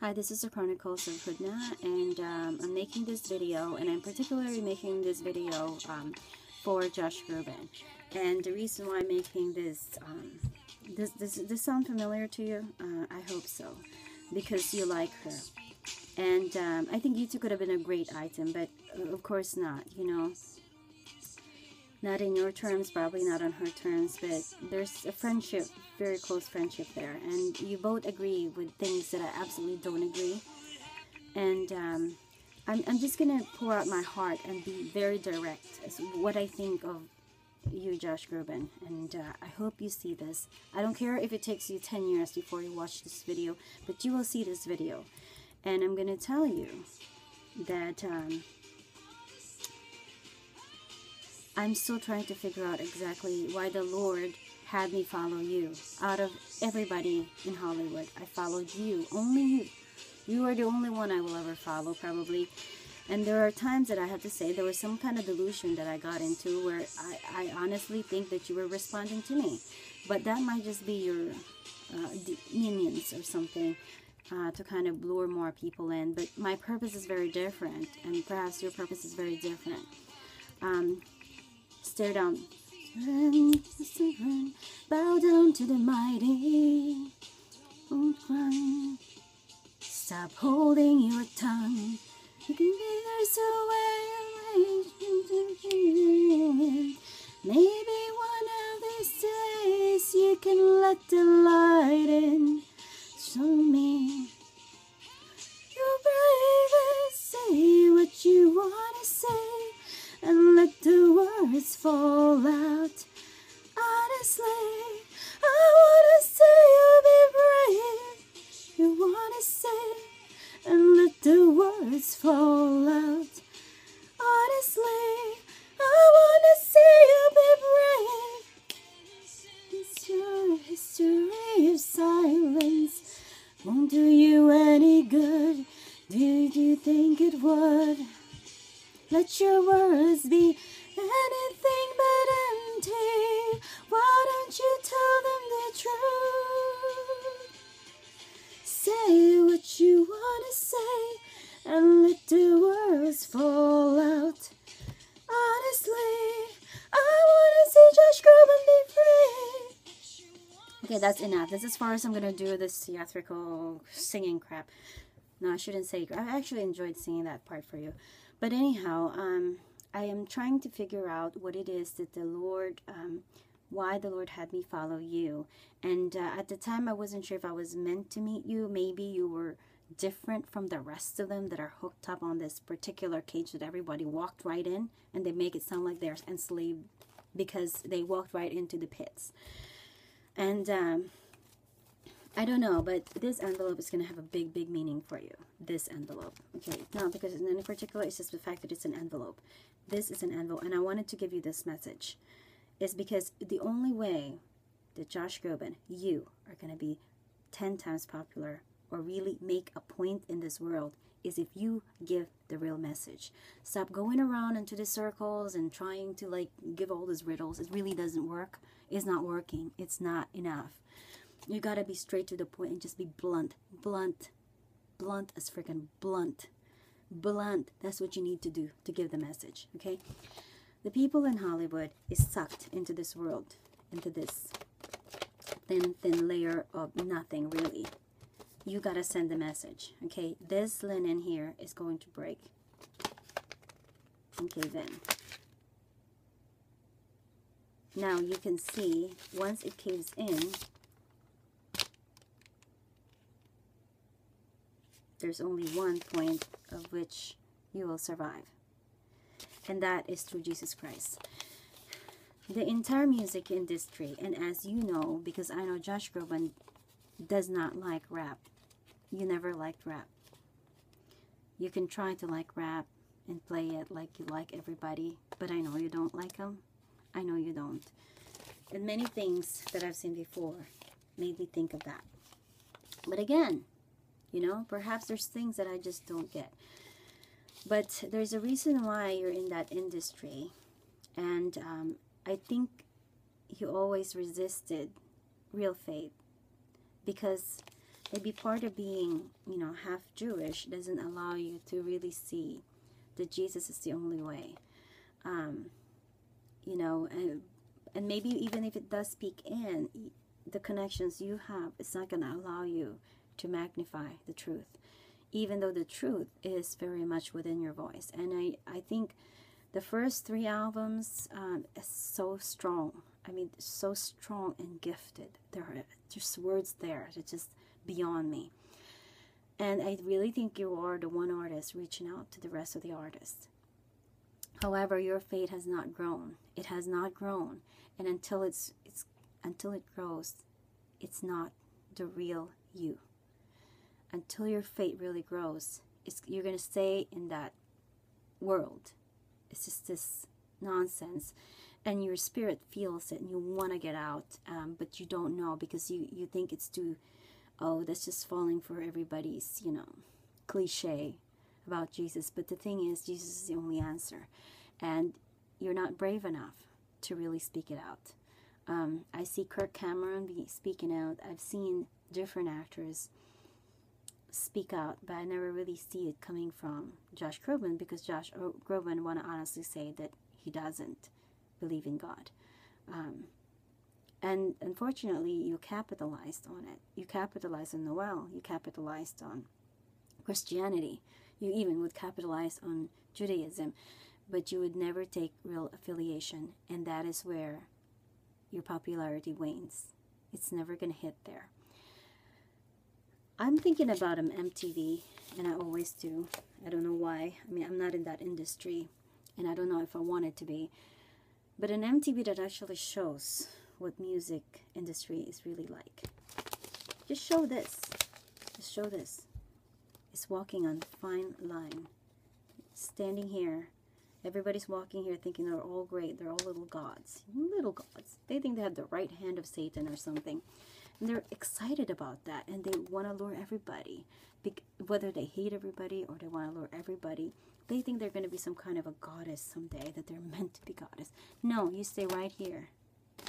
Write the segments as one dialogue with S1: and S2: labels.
S1: Hi, this is the Chronicles of Hudna, and I'm making this video, and I'm particularly making this video for Josh Groban. And the reason why I'm making this, this sound familiar to you? I hope so, because you like her. And I think you two could have been a great item, but of course not, you know. Not in your terms, probably not on her terms, but there's a friendship, very close friendship there. And you both agree with things that I absolutely don't agree. And I'm just going to pour out my heart and be very direct as what I think of you, Josh Groban. And I hope you see this. I don't care if it takes you 10 years before you watch this video, but you will see this video. And I'm going to tell you that I'm still trying to figure out exactly why the Lord had me follow you. Out of everybody in Hollywood, I followed you. Only you. You are the only one I will ever follow, probably. And there are times that I have to say there was some kind of delusion that I got into where I honestly think that you were responding to me. But that might just be your minions or something to kind of lure more people in. But my purpose is very different, and perhaps your purpose is very different. Stare down. Bow down to the mighty. Don't cry. Stop holding your tongue. You can be there so well. Maybe one of these days you can let the light in. Show me your bravest. Say what you want to say. And let the words fall out. Honestly, I wanna see you be brave. You wanna say, and let the words fall out. Honestly, I wanna see you be brave. It's your history of silence. Won't do you any good. Did you think it would? Let your words be anything but empty. Why don't you tell them the truth? Say what you want to say and let the words fall out. Honestly, I want to see Josh Groban be free. Okay, that's enough. That's as far as I'm going to do this theatrical singing crap. No, I shouldn't say. I actually enjoyed singing that part for you. But anyhow, I am trying to figure out what it is that the Lord, why the Lord had me follow you. And at the time, I wasn't sure if I was meant to meet you. Maybe you were different from the rest of them that are hooked up on this particular cage that everybody walked right in. And they make it sound like they're enslaved because they walked right into the pits. And I don't know, but this envelope is going to have a big, big meaning for you. This envelope. Okay, not because it's in any particular, it's just the fact that it's an envelope. This is an envelope, and I wanted to give you this message. It's because the only way that Josh Groban, you, are going to be 10 times popular or really make a point in this world is if you give the real message. Stop going around into the circles and trying to, like, give all these riddles. It really doesn't work. It's not working. It's not enough. You gotta be straight to the point and just be blunt. Blunt as freaking blunt. Blunt. That's what you need to do to give the message, okay? The people in Hollywood is sucked into this world, into this thin layer of nothing, really. You gotta send the message, okay? This linen here is going to break. Okay, then. Now you can see, once it caves in, there's only one point of which you will survive. And that is through Jesus Christ. The entire music industry, and as you know, because I know Josh Groban does not like rap. You never liked rap. You can try to like rap and play it like you like everybody, but I know you don't like them. I know you don't. And many things that I've seen before made me think of that. But again, you know, perhaps there's things that I just don't get. But there's a reason why you're in that industry. And I think you always resisted real faith. Because maybe part of being, half Jewish doesn't allow you to really see that Jesus is the only way. And maybe even if it does speak in, the connections you have, it's not going to allow you to magnify the truth, even though the truth is very much within your voice. And I think the first 3 albums is so strong. I mean, so strong and gifted. There are just words there that just beyond me. And I really think you are the one artist reaching out to the rest of the artists. However, your faith has not grown. It has not grown. And until it grows, it's not the real you. Until your faith really grows, you're going to stay in that world. It's just this nonsense. And your spirit feels it and you want to get out, but you don't know because you think it's too, that's just falling for everybody's, cliche about Jesus. But the thing is, Jesus is the only answer. And you're not brave enough to really speak it out. I see Kirk Cameron speaking out. I've seen different actors speak out, but I never really see it coming from Josh Groban, because Josh Groban want to honestly say that he doesn't believe in God. And unfortunately, you capitalized on it. You capitalized on Noel. You capitalized on Christianity. You even would capitalize on Judaism, but you would never take real affiliation, and that is where your popularity wanes. It's never going to hit there. I'm thinking about MTV, and I always do. I don't know why. I mean, I'm not in that industry, and I don't know if I want it to be. But an MTV that actually shows what music industry is really like. Just show this. Just show this. It's walking on a fine line. Standing here. Everybody's walking here thinking they're all great. They're all little gods. Little gods. They think they have the right hand of Satan or something. And they're excited about that. And they want to lure everybody. Whether they hate everybody or they want to lure everybody. They think they're going to be some kind of a goddess someday. That they're meant to be goddess. No, you stay right here.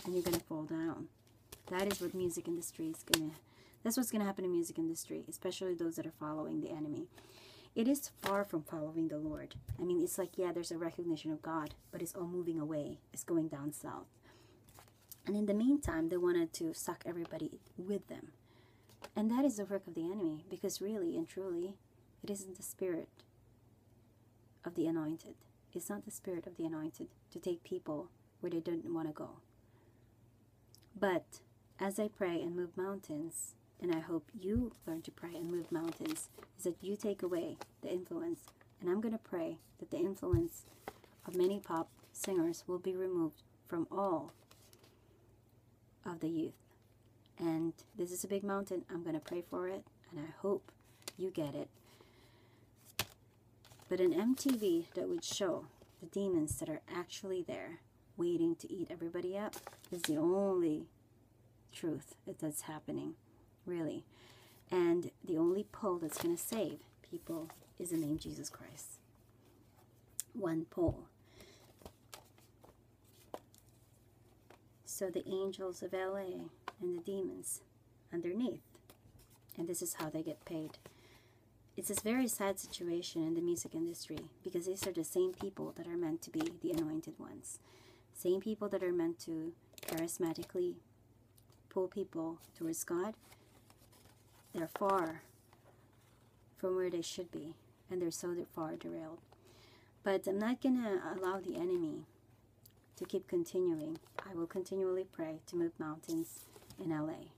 S1: And you're going to fall down. That is what music industry is going to... That's what's going to happen in music industry. Especially those that are following the enemy. It is far from following the Lord. I mean, it's like, yeah, there's a recognition of God, but it's all moving away. It's going down south. And in the meantime, they wanted to suck everybody with them. And that is the work of the enemy, because really and truly, it isn't the spirit of the anointed. It's not the spirit of the anointed to take people where they don't want to go. But as I pray and move mountains, and I hope you learn to pray and move mountains, is that you take away the influence. And I'm going to pray that the influence of many pop singers will be removed from all of the youth. And this is a big mountain. I'm going to pray for it, and I hope you get it. But an MTV that would show the demons that are actually there waiting to eat everybody up is the only truth that's happening. Really. And the only pole that's going to save people is the name Jesus Christ. One pole. So the angels of LA and the demons underneath. And this is how they get paid. It's this very sad situation in the music industry, because these are the same people that are meant to be the anointed ones. Same people that are meant to charismatically pull people towards God. They're far from where they should be, and they're so far derailed. But I'm not going to allow the enemy to keep continuing. I will continually pray to move mountains in LA.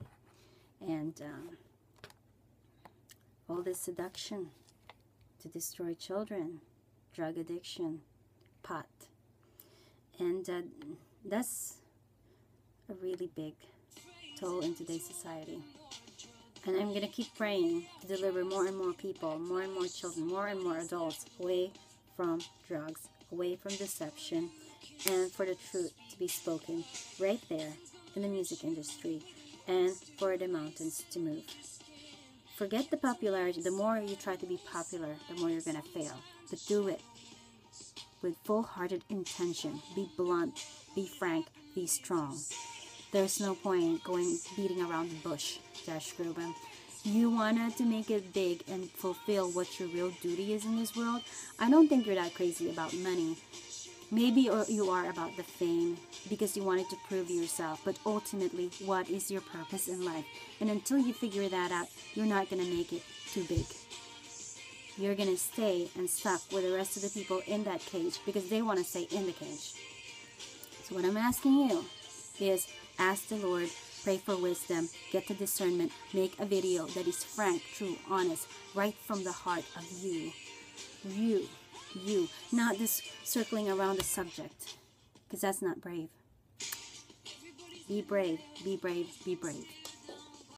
S1: And all this seduction to destroy children, drug addiction, pot. And that's a really big toll in today's society. And I'm going to keep praying to deliver more and more people, more and more children, more and more adults away from drugs, away from deception, and for the truth to be spoken right there in the music industry, and for the mountains to move. Forget the popularity. The more you try to be popular, the more you're going to fail. But do it with full-hearted intention. Be blunt, be frank, be strong. There's no point beating around the bush, Josh Groban. You wanted to make it big and fulfill what your real duty is in this world. I don't think you're that crazy about money. Maybe you are about the fame because you wanted to prove yourself, but ultimately, what is your purpose in life? And until you figure that out, you're not going to make it too big. You're going to stay and stuck with the rest of the people in that cage because they want to stay in the cage. So what I'm asking you is ask the Lord, pray for wisdom, get the discernment, make a video that is frank, true, honest, right from the heart of you. You, not just circling around the subject, because that's not brave. Be brave, be brave, be brave.